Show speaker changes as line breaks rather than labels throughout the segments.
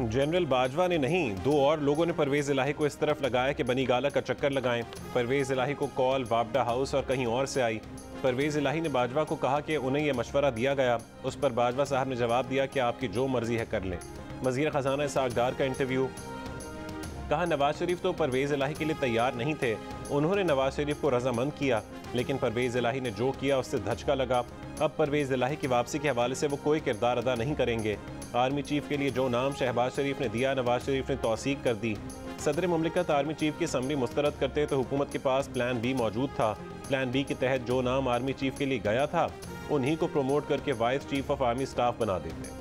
General Bajwa ने नहीं, दो और लोगों ने परवेज इलाही को इस तरफ लगाया कि बनी गाला का चक्कर लगाएं। परवेज इलाही को कॉल वापडा हाउस और कहीं और से आई। परवेज इलाही ने बाजवा को कहा कि उन्हें यह मशवरा दिया गया। उस पर बाजवा साहब ने जवाब दिया कि आपकी जो मर्जी है कर लें। वज़ीर ख़जाना इसहाक डार का इंटरव्यू। कहा नवाज शरीफ तो परवेज इलाही के लिए तैयार नहीं थे, उन्होंने नवाज शरीफ को रजामंद किया, लेकिन परवेज इलाही ने जो किया उससे धचका लगा। अब परवेज इलाही की वापसी के हवाले से वो कोई किरदार अदा नहीं करेंगे। आर्मी चीफ के लिए जो नाम शहबाज शरीफ ने दिया, नवाज शरीफ ने तौसीक कर दी। सदर मुमलिकत आर्मी चीफ की असम्बली मुस्तरद करते तो हुकूमत के पास प्लान बी मौजूद था। प्लान बी के तहत जो नाम आर्मी चीफ के लिए गया था उन्हीं को प्रमोट करके vice chief of army staff बना देते।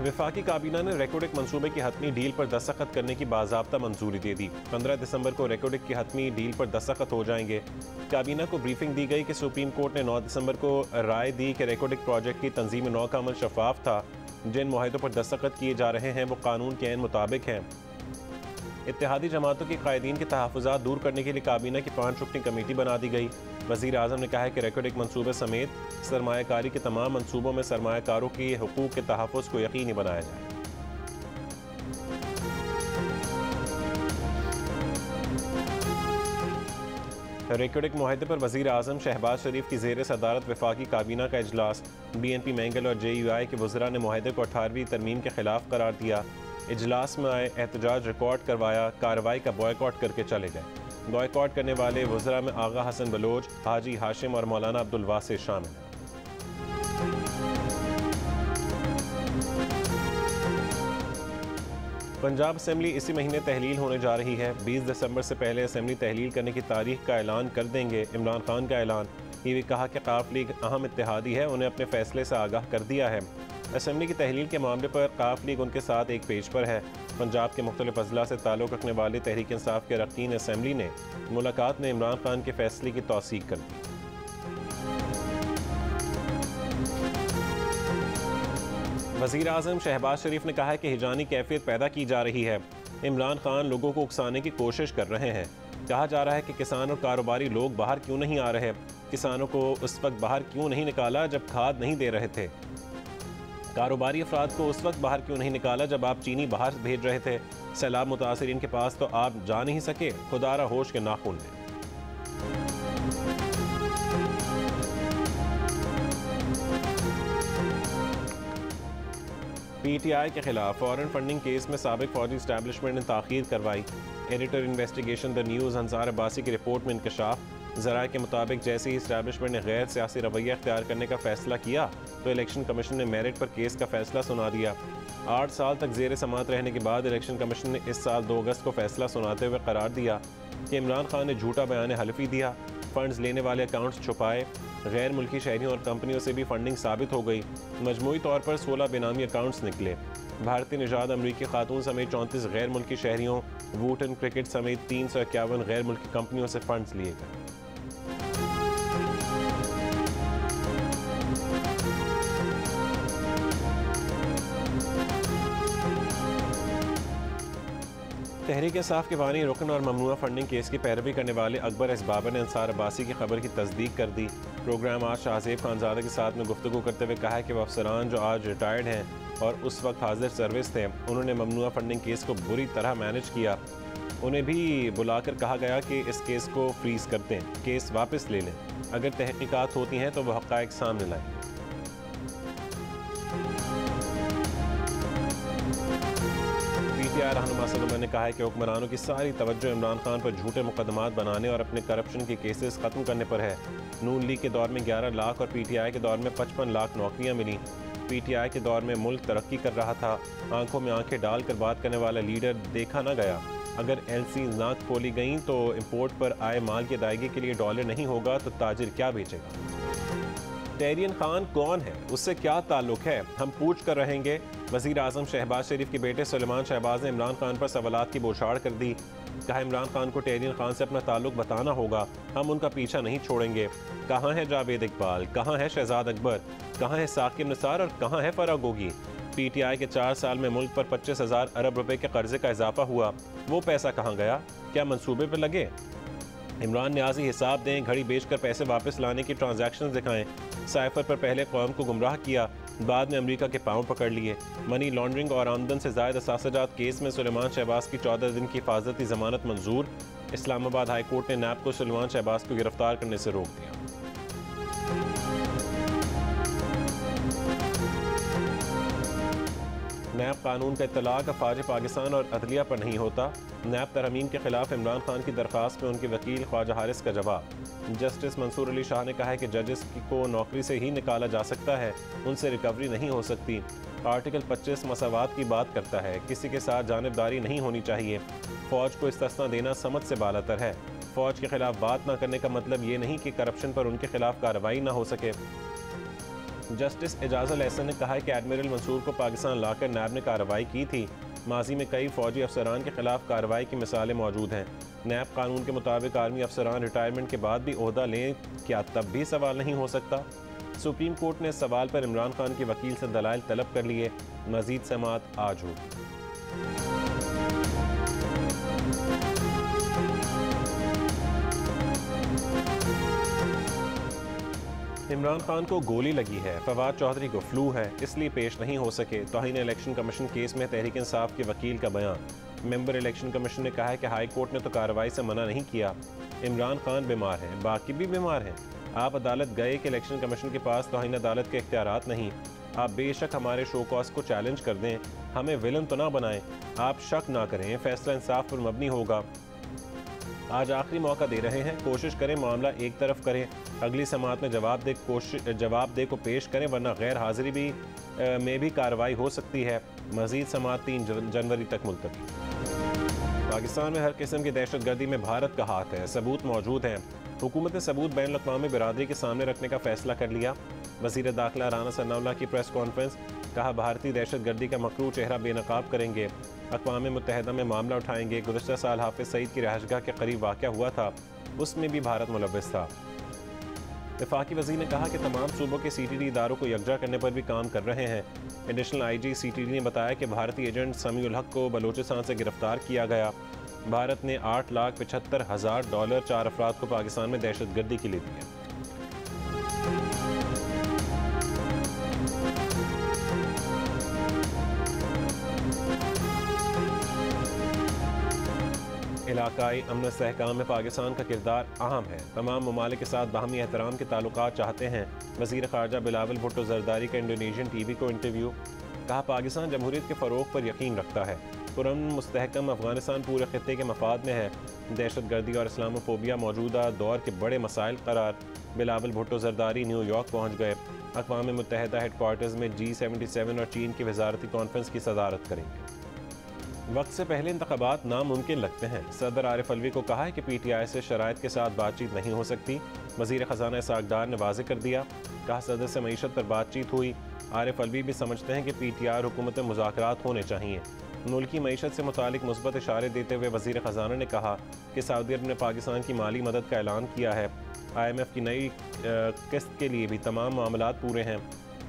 वफाकी काबीना ने रेकोडिक मंसूबे की हतमी डील पर दस्तखत करने की बाज़ाब्ता मंजूरी दे दी। 15 दिसंबर को रेकोडिक की हतमी डील पर दस्तखत हो जाएंगे। काबीना को ब्रीफिंग दी गई कि सुप्रीम कोर्ट ने 9 दिसंबर को राय दी कि रेकोडिक प्रोजेक्ट की तंजीम नौ का अमल शफाफ था। जिन मुआहिदों पर दस्तखत किए जा रहे हैं वो कानून के ऐन मुताबिक हैं। इत्तेहादी जमातों के कायदीन के तहफ़्फ़ुज़ात दूर करने के लिए काबीना की 5 रुकनी कमेटी बना दी गई। वज़ीर आज़म ने कहा है कि रेकोडिक मंसूबे समेत सरमायाकारी के तमाम मंसूबों में सरमायाकारों के हुकूक के तहफ़्फ़ुज़ को यकीनी बनाया जाए। रेकोडिक मुआहदे पर वज़ीर आज़म शहबाज शरीफ की ज़ेर सदारत वफाकी काबीना का इजलास। BNP मैंगल और JUI के वज़रा ने मुआहदे को 18वीं तरमीम के खिलाफ करार दिया। इजलास में आए एहतजाज रिकॉर्ड करवाया, कार्रवाई का बॉयकॉट करके चले गए। बॉयकॉट करने वाले वज़रा में आगा हसन बलोच, हाजी हाशिम और मौलाना अब्दुल वासिर शामिल हैं। पंजाब असेंबली इसी महीने तहलील होने जा रही है। 20 दिसंबर से पहले असेंबली तहलील करने की तारीख का ऐलान कर देंगे। इमरान खान का ऐलान। ये भी कहा कि काफ लीग अहम इत्तेहादी है, उन्हें अपने फैसले से आगाह कर दिया है। असेंबली की तहलील के मामले पर काफ लीग उनके साथ एक पेज पर है। पंजाब के मुख्तलिफ अजला से ताल्लुक़ रखने वाले तहरीक इंसाफ के अरकान असेंबली ने मुलाकात में इमरान खान के फैसले की तौसीक कर दी। वज़ीर आज़म शहबाज शरीफ ने कहा है कि हिजानी कैफियत पैदा की जा रही है। इमरान खान लोगों को उकसाने की कोशिश कर रहे हैं। कहा जा रहा है कि किसान और कारोबारी लोग बाहर क्यों नहीं आ रहे, किसानों को उस वक्त बाहर क्यों नहीं निकाला जब खाद नहीं दे रहे थे, कारोबारी अफराद को उस वक्त बाहर क्यों नहीं निकाला जब आप चीनी बाहर भेज रहे थे। सैलाब मुतासरीन के पास तो आप जा नहीं सके, खुदारा होश के नाखून में। PTI के खिलाफ फॉरेन फंडिंग केस में साबिक फौजी इस्टेब्लिशमेंट ने ताख़ीर करवाई। Editor investigation the news Ansar Abbasi की रिपोर्ट में इंकशाफ। ज़राए के मुताबिक जैसे ही इस्टेब्लिशमेंट ने गैर सियासी रवैया अख्तियार करने का फैसला किया तो इलेक्शन कमीशन ने मेरिट पर केस का फैसला सुना दिया। 8 साल तक ज़ेर समात रहने के बाद इलेक्शन कमीशन ने इस साल 2 अगस्त को फैसला सुनाते हुए करार दिया कि इमरान खान ने झूठा बयान हल्फी दिया, फंड्स लेने वाले अकाउंट्स छुपाए, गैर मुल्की शहरियों और कंपनियों से भी फंडिंग साबित हो गई। मजमूई तौर पर 16 बेनामी अकाउंट्स निकले। भारतीय निजात अमरीकी खातून समेत 34 गैर मुल्की शहरियों, वूटन क्रिकेट समेत 351 गैर मुल्की कंपनियों से फंड्स लिए गए। तहरीक इंसाफ के बानी रुकन और ममनुआ फंडिंग केस की पैरवी करने वाले अकबर इसबाबर ने अंसार अब्बासी की खबर की तस्दीक कर दी। प्रोग्राम आज शाहज़ेब खानज़ादा के साथ में गुफ्तगू करते हुए कहा कि वह अफसरान जो आज रिटायर्ड हैं और उस वक्त हाजिर सर्विस थे, उन्होंने ममनुआ फंडिंग केस को बुरी तरह मैनेज किया। उन्हें भी बुलाकर कहा गया कि इस केस को फ्रीज़ कर दें, केस वापस ले लें, अगर तहकीकात होती हैं तो वह हक़ाइक़ सामने लाएं। PTI रहनुमा सलमान ने कहा है कि हुक्मरानों की सारी तवज्जो इमरान खान पर झूठे मुकदमात बनाने और अपने करप्शन के केसेस ख़त्म करने पर है। नून लीग के दौर में 11 लाख और PTI के दौर में 55 लाख नौकरियां मिली। PTI के दौर में मुल्क तरक्की कर रहा था। आंखों में आंखें डालकर बात करने वाला लीडर देखा न गया। अगर LC ना खोली गई तो इम्पोर्ट पर आए माल की अदायगी के लिए डॉलर नहीं होगा तो ताजिर क्या बेचेगा। तहरीन खान कौन है, उससे क्या ताल्लुक है, हम पूछ कर रहेंगे। वज़ीर आज़म शहबाज शरीफ के बेटे सुलेमान शहबाज ने इमरान खान पर सवालात की बौछार कर दी। कहा इमरान खान को तहरीन खान से अपना ताल्लुक बताना होगा, हम उनका पीछा नहीं छोड़ेंगे। कहाँ है जावेद इकबाल, कहाँ है शहजाद अकबर, कहाँ है साकिब निसार और कहाँ है फराह गोगी। PTI के 4 साल में मुल्क पर 25,000 अरब रुपए के कर्जे का इजाफा हुआ, वो पैसा कहाँ गया? क्या मंसूबे पर लगे? इमरान न्याजी हिसाब दें, घड़ी बेचकर पैसे वापस लाने की ट्रांजैक्शन दिखाएं। साइफर पर पहले कौम को गुमराह किया, बाद में अमेरिका के पांव पकड़ लिए। मनी लॉन्ड्रिंग और आमदन से ज़ायद असासाजात केस में सुलेमान शहबाज की 14 दिन की हिफाजती जमानत मंजूर। इस्लामाबाद हाई कोर्ट ने नैब को सुलेमान शहबाज को गिरफ्तार करने से रोक दिया। नैब कानून का इत्तलाक अफवाज पाकिस्तान और अदलिया पर नहीं होता। नैब तरमीम के खिलाफ इमरान खान की दरख्वास्त में उनके वकील ख्वाजा हारिस का जवाब। जस्टिस मंसूर अली शाह ने कहा है कि जजेस को नौकरी से ही निकाला जा सकता है, उनसे रिकवरी नहीं हो सकती। आर्टिकल 25 मसावात की बात करता है, किसी के साथ जानिबदारी नहीं होनी चाहिए। फ़ौज को इस्तिस्ना देना समझ से बालातर है। फ़ौज के खिलाफ बात न करने का मतलब ये नहीं कि करप्शन पर उनके खिलाफ कार्रवाई न हो सके। जस्टिस एजाज़ुल एहसन ने कहा है कि एडमिरल मंसूर को पाकिस्तान लाकर नैब ने कार्रवाई की थी। माजी में कई फौजी अफसरान के खिलाफ कार्रवाई की मिसालें मौजूद हैं। नैब कानून के मुताबिक आर्मी अफसरान रिटायरमेंट के बाद भी ओहदा लें, क्या तब भी सवाल नहीं हो सकता? सुप्रीम कोर्ट ने इस सवाल पर इमरान खान के वकील से दलाइल तलब कर लिए। मजीद समाअत आज होगी। इमरान खान को गोली लगी है, फवाद चौधरी को फ्लू है, इसलिए पेश नहीं हो सके। तौहीन इलेक्शन कमीशन केस में तहरीक इंसाफ के वकील का बयान। मेंबर इलेक्शन कमीशन ने कहा है कि हाई कोर्ट ने तो कार्रवाई से मना नहीं किया। इमरान खान बीमार हैं, बाकी भी बीमार हैं। आप अदालत गए कि इलेक्शन कमीशन के पास तौहीन अदालत के इख्तियारात नहीं। आप बेशक हमारे शो कॉज को चैलेंज कर दें, हमें विलन तो ना बनाएं। आप शक ना करें, फैसला इंसाफ पर मबनी होगा। आज आखिरी मौका दे रहे हैं, कोशिश करें मामला एक तरफ करें। अगली समाअत में जवाब को पेश करें, वरना गैर हाजिरी में भी कार्रवाई हो सकती है। मजीद समाअत 3 जनवरी तक मुलतवी। पाकिस्तान में हर किस्म की दहशतगर्दी में भारत का हाथ है, सबूत मौजूद हैं। हुकूमत ने सबूत बैन अल-अक़वामी बिरादरी के सामने रखने का फैसला कर लिया। वज़ीर दाखिला राना सनाउल्लाह की प्रेस कॉन्फ्रेंस। कहा, भारतीय दहशतगर्दी का मकरू चेहरा बेनकाब करेंगे, अक़वाम मुत्तहिदा में मामला उठाएंगे। गुज़श्ता साल हाफिज़ सईद की रिहाइशगाह के करीब वाक़या हुआ था, उसमें भी भारत मुलव्वस था। वफाकी वज़ीर ने कहा कि तमाम सूबों के CTD इदारों को यकजा करने पर भी काम कर रहे हैं। एडिशनल IG CTD ने बताया कि भारतीय एजेंट समीउल हक को बलोचिस्तान से गिरफ्तार किया गया। भारत ने $8,75,000 4 अफराद को पाकिस्तान में दहशतगर्दी के लिए दिए। इलाकाई अमन इस्तेहकाम में पाकिस्तान का किरदार अहम है। तमाम ममालिक के साथ बाहमी एहतराम के ताल्लुकात चाहते हैं। वज़ीर ख़ारजा बिलावल भुट्टो ज़रदारी का इंडोनेशियन TV को इंटरव्यू। कहा, पाकिस्तान जमहूरियत के फ़रोग़ पर यकीन रखता है। पुरअमन मुस्तहकम अफ़गानिस्तान पूरे खित्ते के मफाद में है। दहशतगर्दी और इस्लामोफोबिया मौजूदा दौर के बड़े मसाइल करार। बिलावल भुट्टो ज़रदारी न्यूयॉर्क पहुँच गए। अक़वाम मुत्तहिदा हेडक्वार्टर्स में G77 और चीन की वज़ारती कॉन्फ्रेंस की सदारत करेंगे। वक्त से पहले इंतख़ाबात नामुमकिन लगते हैं। सदर आरिफ अलवी को कहा है कि PTI से शराइत के साथ बातचीत नहीं हो सकती। वज़ीर ख़ज़ाना इसहाक़ डार ने वाज़ेह कर दिया। कहा, सदर से मईशत पर बातचीत हुई। आरिफ अलवी भी समझते हैं कि PTI और हुकूमत में मुज़ाकरात होने चाहिए। मुल्की मईशत से मुतालिक मुस्बत इशारे देते हुए वज़ीर ख़ज़ाना ने कहा कि सऊदी अरब ने पाकिस्तान की माली मदद का ऐलान किया है। IMF की नई किस्त के लिए भी तमाम मामलात पूरे हैं।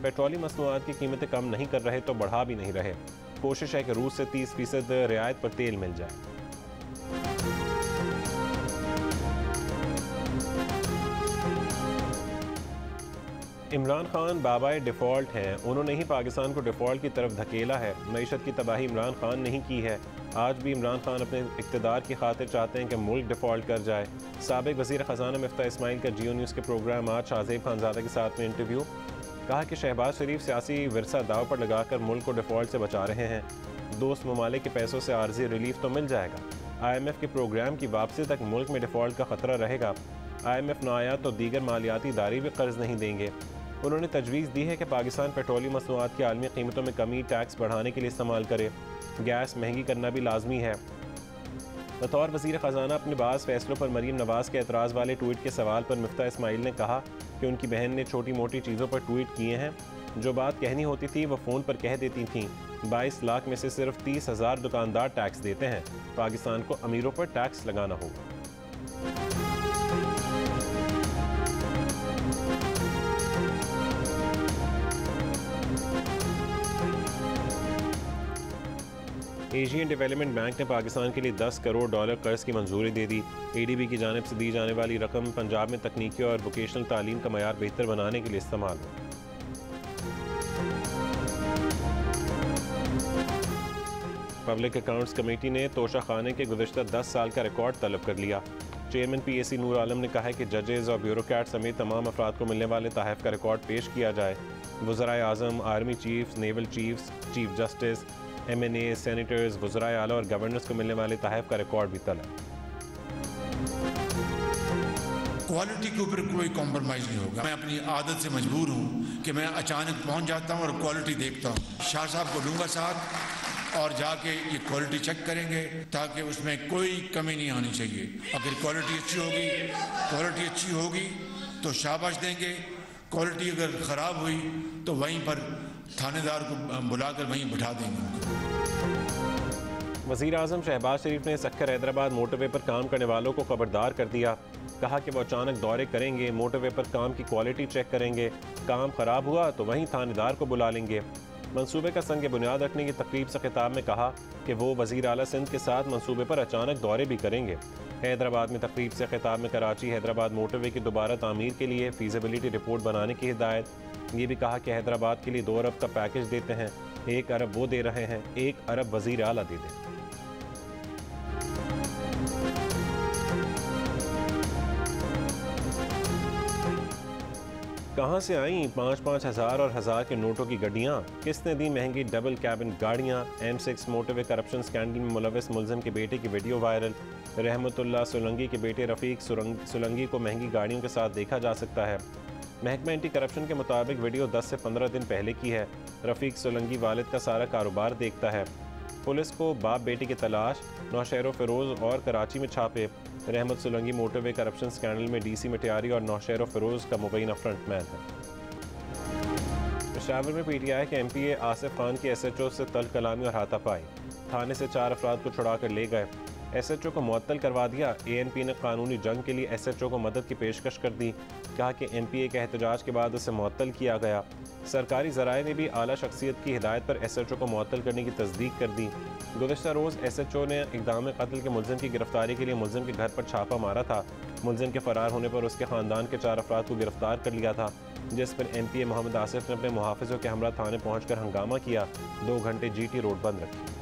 पेट्रोलियम मसनूआत की कीमतें कम नहीं कर रहे तो बढ़ा भी नहीं रहे। कोशिश है कि रूस से 30% रियायत पर तेल मिल जाए। इमरान खान बाबाए डिफ़ॉल्ट हैं, उन्होंने ही पाकिस्तान को डिफ़ॉल्ट की तरफ धकेला है। मईशत की तबाही इमरान खान नहीं की है। आज भी इमरान खान अपने इक़्तिदार की खातिर चाहते हैं कि मुल्क डिफ़ॉल्ट कर जाए। साबिक़ वज़ीर ख़ज़ाना मिफ्ता इस्माइल का जियो न्यूज़ के प्रोग्राम आज शाहज़ेब खानज़ादा के साथ में इंटरव्यू। कहा कि शहबाज शरीफ सियासी विरसा दाव पर लगाकर मुल्क को डिफ़ॉल्ट से बचा रहे हैं। दोस्त ममालिक के पैसों से आर्जी रिलीफ तो मिल जाएगा। IMF के प्रोग्राम की वापसी तक मुल्क में डिफ़ॉल्ट का ख़तरा रहेगा। IMF न आया तो दीगर मालियाती इदारे भी कर्ज नहीं देंगे। उन्होंने तजवीज़ दी है कि पाकिस्तान पेट्रोलियम मसनूआत की आलमी कीमतों में कमी टैक्स बढ़ाने के लिए इस्तेमाल करे। गैस महंगी करना भी लाजमी है। बतौर वज़ीर ख़ज़ाना अपने बाज़ फैसलों पर मरीम नवाज़ के एतराज़ वाले ट्वीट के सवाल पर मिफ्ता इस्माइल ने कहा कि उनकी बहन ने छोटी मोटी चीज़ों पर ट्वीट किए हैं। जो बात कहनी होती थी वो फ़ोन पर कह देती थीं। 22 लाख में से सिर्फ 30,000 दुकानदार टैक्स देते हैं। पाकिस्तान को अमीरों पर टैक्स लगाना होगा। एशियन डेवलपमेंट बैंक ने पाकिस्तान के लिए $10 करोड़ कर्ज की मंजूरी दे दी। ADB की जानिब से दी जाने वाली रकम पंजाब में तकनीकी और वोकेशनल तालीम का मयार बेहतर बनाने के लिए इस्तेमाल हो। पब्लिक अकाउंट्स कमेटी ने तोशा खाने के गुज़श्ता 10 साल का रिकॉर्ड तलब कर लिया। चेयरमैन PAC नूर आलम ने कहा है कि जजेस और ब्यूरोक्रेट समेत तमाम अफराद को मिलने वाले तहफ़ का रिकॉर्ड पेश किया जाए। वज़राए आज़म, army chiefs, naval chiefs, chief justice, MNA, senators, वज़राए आला और गवर्नर्स को मिलने वाले तहफ़ का रिकॉर्ड भी तलब।
क्वालिटी के ऊपर कोई कॉम्प्रोमाइज़ नहीं होगा। मैं अपनी आदत से मजबूर हूँ कि मैं अचानक पहुँच जाता हूँ और क्वालिटी देखता हूँ। शाह साहब को लूँगा साथ और जाके ये क्वालिटी चेक करेंगे ताकि उसमें कोई कमी नहीं आनी चाहिए। अगर क्वालिटी अच्छी होगी तो शाबाश देंगे, क्वालिटी अगर ख़राब हुई तो वहीं पर थानेदार को बुलाकर वहीं बिठा देंगे।
वज़ीर आज़म शहबाज शरीफ ने सक्खर हैदराबाद मोटरवे पर काम करने वालों को खबरदार कर दिया। कहा कि वो अचानक दौरे करेंगे, मोटरवे पर काम की क्वालिटी चेक करेंगे, काम ख़राब हुआ तो वहीं थानेदार को बुला लेंगे। मंसूबे का संग बुनियाद रखने की तकरीब से खिताब में कहा कि वो वज़ीर आला सिंध के साथ मंसूबे पर अचानक दौरे भी करेंगे। हैदराबाद में तकरीब से खिताब में कराची हैदराबाद मोटरवे की दोबारा तामीर के लिए फीजिबिलिटी रिपोर्ट बनाने की हिदायत। ये भी कहा कि हैदराबाद के लिए 2 अरब का पैकेज देते हैं, 1 अरब वो दे रहे हैं, 1 अरब वज़ीर आला दे दें। कहाँ से आईं 5-5 हज़ार और हज़ार के नोटों की गड्डियाँ? किसने दी महंगी डबल कैबिन गाड़ियाँ? M6 मोटरवे करप्शन स्कैंडल में मुलविस मुलजिम के बेटे की वीडियो वायरल। रहमतुल्लाह सोलंगी के बेटे रफ़ीक सोलंगी को महंगी गाड़ियों के साथ देखा जा सकता है। महकमा एंटी करप्शन के मुताबिक वीडियो 10 से 15 दिन पहले की है। रफ़ीक सोलंगी वालिद का सारा कारोबार देखता है। पुलिस को बाप बेटी की तलाश, नौशहर फ़िरोज़ और कराची में छापे। रहमत सोलंगी मोटरवे करप्शन स्कैंडल में DC मटियारी और नौशहर फ़िरोज़ का मुबैना फ्रंटमैन है। पेशावर में PTI के MPA आसिफ खान की SHO से तल्ख कलामी और हाथापाई। थाने से 4 अफराद को छुड़ा कर ले गए। SHO को मुअत्तल करवा दिया। ANP ने कानूनी जंग के लिए SHO को मदद की पेशकश कर दी। कहा कि MPA के एहतजाज के बाद उसे मुअत्तल किया गया। सरकारी ज़राए ने भी आला शख्सियत की हिदायत पर SHO को मुअत्तल करने की तस्दीक कर दी। गुज़श्ता रोज़ SHO ने इक़दाम कत्ल के मुलजिम की गिरफ्तारी के लिए मुलजिम के घर पर छापा मारा था। मुलजिम के फ़रार होने पर उसके ख़ानदान के 4 अफराद को गिरफ्तार कर लिया था, जिस पर MPA मोहम्मद आसिफ ने अपने मुहाफ़िज़ों के हमरा थाने पहुँच कर हंगामा किया। 2 घंटे GT रोड बंद रखी।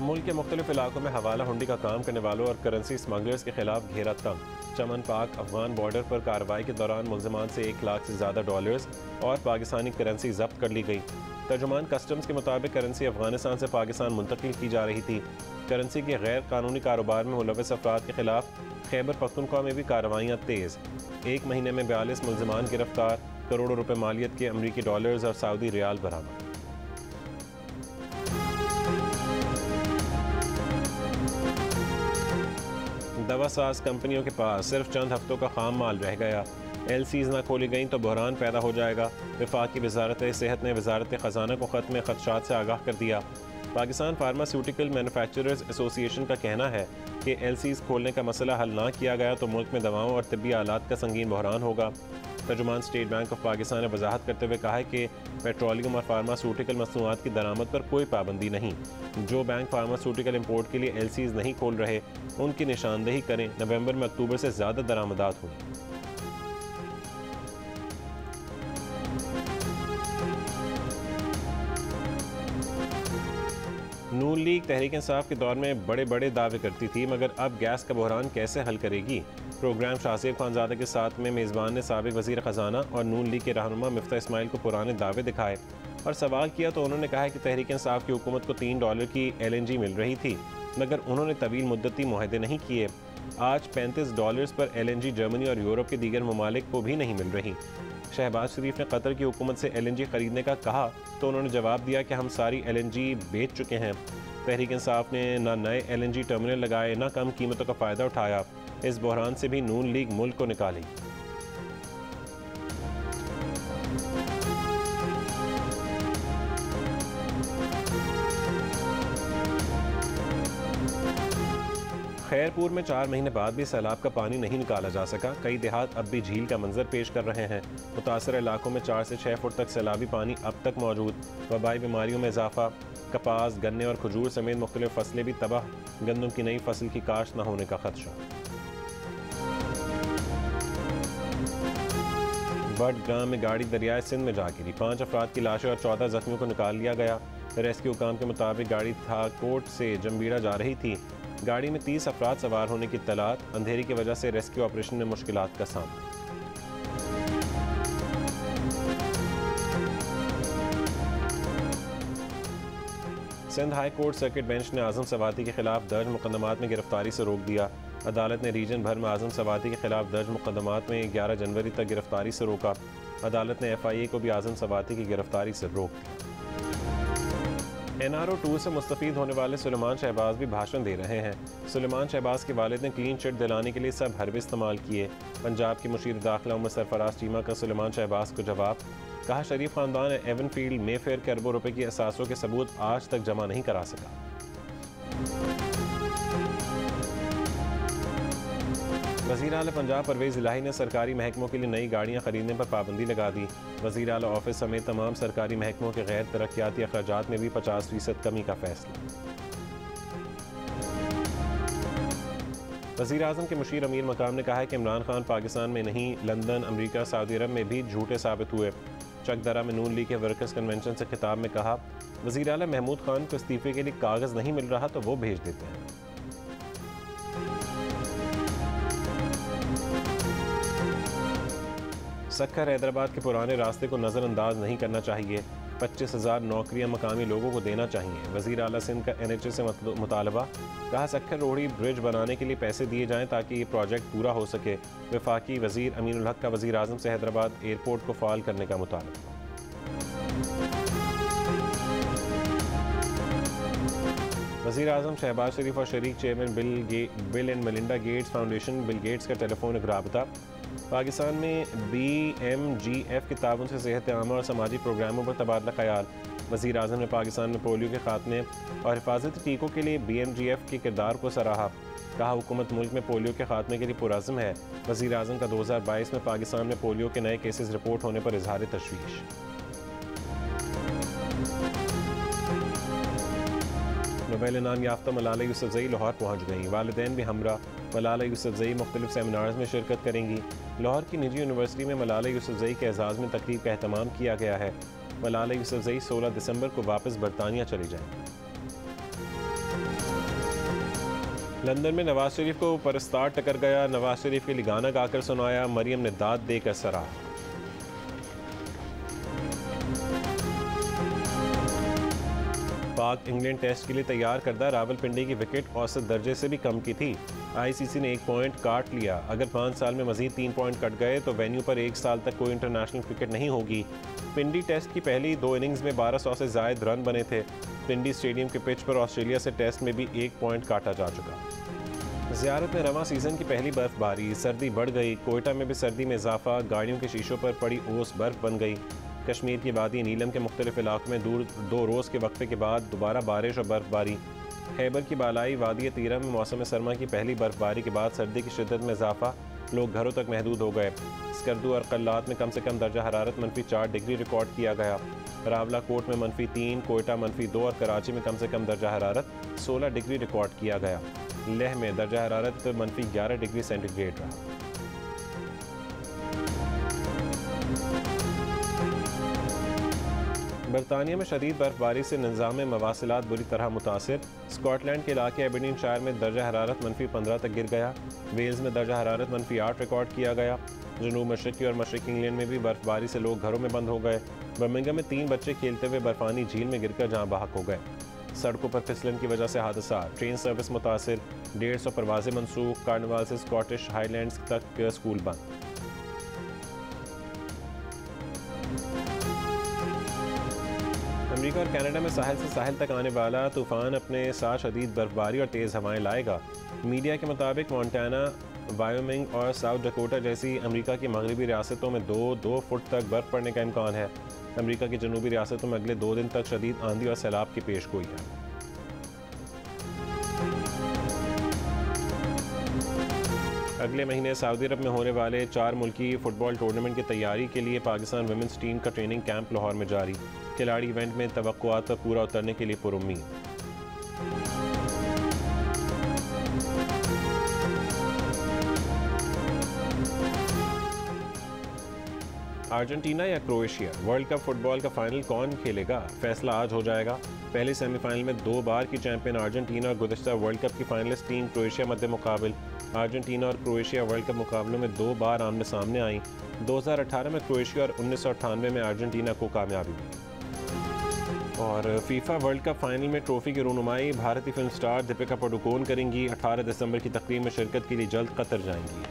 मुल्क के मुख्तलिफ इलाकों में हवाला हुंडी का काम करने वालों और करेंसी स्मगलर्स के खिलाफ घेरा तंग। चमन पाक अफगान बॉर्डर पर कार्रवाई के दौरान मुलजमान से 1 लाख से ज़्यादा डॉलर्स और पाकिस्तानी करेंसी जब्त कर ली गई। तर्जुमान कस्टम्स के मुताबिक करेंसी अफगानिस्तान से पाकिस्तान मुंतकिल की जा रही थी। करेंसी के गैर कानूनी कारोबार में मुलविस अफराद के खिलाफ खैबर पख्तूनख्वा में भी कार्रवाइयाँ तेज़। 1 महीने में 42 मुलजमान गिरफ्तार, करोड़ों रुपए मालियत के अमरीकी डॉलर्स और सऊदी रियाल बरामद। दवा साज कंपनियों के पास सिर्फ चंद हफ्तों का खाम माल रह गया। LCs ना खोली गई तो बहरान पैदा हो जाएगा। वफाकी वजारत सेहत ने वजारत ख़जाना को ख़त में खदशात से आगाह कर दिया। पाकिस्तान फार्मास्यूटिकल मैन्युफैक्चरर्स एसोसिएशन का कहना है कि LCs खोलने का मसला हल ना किया गया तो मुल्क में दवाओं और तिब्बी आलात का संगीन बहरान होगा। तर्जुमान स्टेट बैंक ऑफ पाकिस्तान ने वजाहत करते हुए कहा है कि पेट्रोलियम और फार्मास्यूटिकल मसनूआत की दरामद पर कोई पाबंदी नहीं। जो बैंक फार्मास्यूटिकल इंपोर्ट के लिए LCs नहीं खोल रहे उनकी निशानदेही करें। नवंबर में अक्टूबर से ज़्यादा दरामदात हुई। नून लीग तहरीक इंसाफ के दौर में बड़े बड़े दावे करती थी, मगर अब गैस का बहरान कैसे हल करेगी? प्रोग्राम शाहसेब खानजादा के साथ में मेज़बान ने साबिक वज़ीर ख़जाना और नून लीग के रहनुमा मिफ्ता इस्माइल को पुराने दावे दिखाए और सवाल किया तो उन्होंने कहा कि तहरीक इंसाफ की हुकूमत को $3 की LNG मिल रही थी, मगर उन्होंने तवील मुद्दती मुआहदे नहीं किए। आज $35 पर LNG जर्मनी और यूरोप के दीगर ममालिक को भी नहीं मिल रही। शहबाज शरीफ ने कतर की हुकूमत से LNG खरीदने का कहा तो उन्होंने जवाब दिया कि हम सारी LNG बेच चुके हैं। तहरीक इंसाफ ने ना नए LNG टर्मिनल लगाए, ना कम कीमतों का फ़ायदा उठाया। इस बहरान से भी नून लीग मुल्क को निकाली। खैरपुर में 4 महीने बाद भी सैलाब का पानी नहीं निकाला जा सका। कई देहात अब भी झील का मंजर पेश कर रहे हैं। मुतासर इलाकों में 4 से 6 फुट तक सैलाबी पानी अब तक मौजूद। वबाई बीमारियों में इजाफा, कपास, गन्ने और खजूर समेत मुख्तलिफ फसलें भी तबाह। गंदम की नई फसल की काश्त न होने का खदशा। बडगाम में गाड़ी दरियाए सिंध में जा गिरी। 5 अफराद की लाशें और 14 जख्मियों को निकाल लिया गया। रेस्क्यू काम के मुताबिक गाड़ी थाकोट से जंबीड़ा जा रही थी। गाड़ी में 30 अफराद सवार होने की इत्तलात। अंधेरी की वजह से रेस्क्यू ऑपरेशन में मुश्किलात का सामना। Sindh high court circuit bench ने आजम सवाती के खिलाफ दर्ज मुकदमात में गिरफ्तारी से रोक दिया। अदालत ने रीजन भर में आजम सवाती के खिलाफ दर्ज मुकदमात में 11 जनवरी तक गिरफ्तारी से रोका। अदालत ने FIA को भी आजम सवाती की गिरफ्तारी से रोक दिया। NRO टूर से मुस्तफीद होने वाले सुलेमान शहबाज भी भाषण दे रहे हैं। सुलेमान शहबाज के वालिद ने क्लीन चिट दिलाने के लिए सब हरबे इस्तेमाल किए। पंजाब की मुशीर दाखिला उमर सरफराज चीमा का सुलेमान शहबाज को जवाब। कहा, शरीफ खानदान एवनफील्ड मेफेयर के अरबों रुपए की असासों के सबूत आज तक जमा नहीं करा सका। वज़ीर आला पंजाब परवेज़ इलाही ने सरकारी महकमों के लिए नई गाड़ियां खरीदने पर पाबंदी लगा दी। वज़ीर आला ऑफिस समेत तमाम सरकारी महकमों के गैर तरक्याती अखराजात में भी 50% कमी का फैसला। वज़ीर आज़म के मुशीर अमीर मकाम ने कहा है कि इमरान खान पाकिस्तान में नहीं, लंदन, अमरीका, सऊदी अरब में भी झूठे साबित हुए। चकदरा में नून लीग के वर्कर्स कन्वेंशन से खिताब में कहा, वज़ीर आला महमूद खान को इस्तीफे के लिए कागज़ नहीं मिल रहा तो वो भेज देते हैं। सक्खर हैदराबाद के पुराने रास्ते को नज़रअंदाज नहीं करना चाहिए। 25,000 नौकरियां मकामी लोगों को देना चाहिए। वज़ीर आला सिंध का NHA से मुतालबा। कहा, सक्खर रोहड़ी ब्रिज बनाने के लिए पैसे दिए जाएं ताकि ये प्रोजेक्ट पूरा हो सके। वफाकी वज़ीर अमीनुल हक का वज़ीर आज़म से हैदराबाद एयरपोर्ट को फ़ाल करने का मुतालबा। वज़ीर आज़म शहबाज शरीफ और शरीक chairman bill and Melinda Gates foundation Bill Gates का टेलीफोनिक राबता। पाकिस्तान में BMGF के ताउन से सेहत आमा और समाजी प्रोग्रामों पर तबादला ख्याल। वज़ीर आज़म ने पाकिस्तान में पोलियो के खात्मे और हिफाजती टीकों के लिए BMGF के किरदार को सराहा। कहा, हुकूमत मुल्क में पोलियो के खात्मे के लिए पुरअज़्म है। वज़ीर आज़म का 2022 में पाकिस्तान में पोलियो के नए केसेस रिपोर्ट होने पर इजहार तशवीश। नोबेल इनाम याफ्ता मलाला यूसुफ़ज़ई लाहौर पहुँच गई। वालिदैन भी हमरा। मलाला यूसुफ़ज़ई मुख्तलिफ सेमिनार्स में शिरकत करेंगी। लाहौर की निजी यूनिवर्सिटी में मलाला यूसुफ़ज़ई के एजाज़ में तकरीब का अहतमाम किया गया है। मलाला यूसुफ़ज़ई 16 दिसंबर को वापस बरतानिया चली जाएंगी। लंदन में नवाज शरीफ को परस्तार टकर गया। नवाज शरीफ के लिए गाना गाकर सुनाया। मरियम ने दाद देकर सराहा। पाक इंग्लैंड टेस्ट के लिए तैयार करदा रावलपिंडी की विकेट औसत दर्जे से भी कम की थी। ICC ने 1 पॉइंट काट लिया। अगर 5 साल में मजीद 3 पॉइंट कट गए तो वेन्यू पर 1 साल तक कोई इंटरनेशनल क्रिकेट नहीं होगी। पिंडी टेस्ट की पहली 2 इनिंग्स में 1200 से ज़ायद रन बने थे। पिंडी स्टेडियम के पिच पर ऑस्ट्रेलिया से टेस्ट में भी 1 पॉइंट काटा जा चुका। ज़ियारत में रवां सीज़न की पहली बर्फबारी। सर्दी बढ़ गई। कोयटा में भी सर्दी में इजाफा। गाड़ियों के शीशों पर पड़ी ओस बर्फ बन गई। कश्मीर की वादी नीलम के मुख्तलिफ इलाकों में 2 रोज़ के वक्फे के बाद दोबारा बारिश और बर्फबारी। खैबर की बालाई वादी तीरा में मौसम सरमा की पहली बर्फबारी के बाद सर्दी की शिद्दत में इजाफा। लोग घरों तक महदूद हो गए। स्कर्दू और कल्लात में कम से कम दर्जा हरारत -4 डिग्री रिकॉर्ड किया गया। रावला कोट में -3, कोयटा -2 और कराची में कम से कम दर्जा हरारत 16 डिग्री रिकॉर्ड किया गया। लेह में दर्जा हरारत -11 डिग्री सेंटीग्रेड रहा। बरतानिया में शदीद बर्फबारी से निज़ाम मवासिलात बुरी तरह मुतासिर। स्कॉटलैंड के इलाके एबरडीनशायर में दर्जा हरारत -15 तक गिर गया। वेल्स में दर्जा हरारत -8 रिकॉर्ड किया गया। जनूब मशरक़ी और मशरक़ी इंग्लैंड में भी बर्फबारी से लोग घरों में बंद हो गए। बर्मिंघम में 3 बच्चे खेलते हुए बर्फानी झील में गिरकर जहाँ बहक हो गए। सड़कों पर फिसलन की वजह से हादसा। ट्रेन सर्विस मुतासिर। 150 परवाजें मनसूख। कार्निवाल से स्कॉटिश हाईलैंड्स तक स्कूल बंद। अमेरिका और कनाडा में साहिल से साहिल तक आने वाला तूफान अपने साथ शदीद बर्फबारी और तेज़ हवाएं लाएगा। मीडिया के मुताबिक मोंटाना, वायोमिंग और साउथ डकोटा जैसी अमेरिका की मगरबी रियासतों में 2 फुट तक बर्फ़ पड़ने का इम्कान है। अमेरिका की जनूबी रियासतों में अगले 2 दिन तक शदीद आंधी और सैलाब की पेशगोई है। अगले महीने सऊदी अरब में होने वाले 4 मुल्की फुटबॉल टूर्नामेंट की तैयारी के लिए पाकिस्तान वुमेंस टीम का ट्रेनिंग कैंप लाहौर में जारी। खिलाड़ी इवेंट में तवक्कुआत पर पूरा उतरने के लिए पुरुम्मीद। अर्जेंटीना या क्रोएशिया, वर्ल्ड कप फुटबॉल का फाइनल कौन खेलेगा? फैसला आज हो जाएगा। पहले सेमीफाइनल में 2 बार की चैंपियन अर्जेंटीना और गुज़िश्ता वर्ल्ड कप की फाइनलिस्ट टीम क्रोएशिया मध्य मुकाबिल। अर्जेंटीना और क्रोएशिया वर्ल्ड कप मुकाबलों में 2 बार आमने सामने आई। 2018 में क्रोएशिया और 1998 में अर्जेंटीना को कामयाबी मिली। और फीफा वर्ल्ड कप फाइनल में ट्रॉफी की रुनुमाई भारतीय फिल्म स्टार दीपिका पादुकोण करेंगी। 18 दिसंबर की तकरीब में शिरकत के लिए जल्द कतर जाएंगी।